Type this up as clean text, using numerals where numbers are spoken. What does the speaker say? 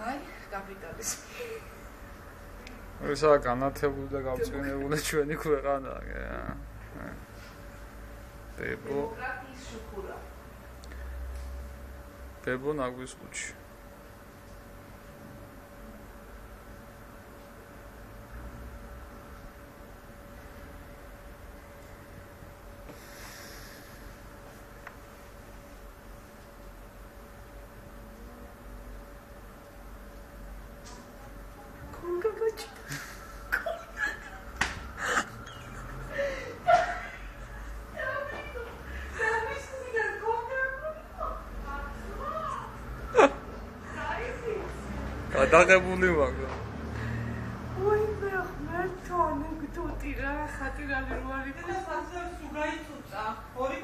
აი, კაპიტალის. ესა განათებული და გავწვენებული ჩვენი ქვეყანა. დემოკრატიის შუქურა. ბებო ნაგვის კუჩი. გადაღებული მაგა. ой, მე თვითონ გიტუტი რა ხატირალი რო არის. ეს ასე სულ გაიწუწა. ორი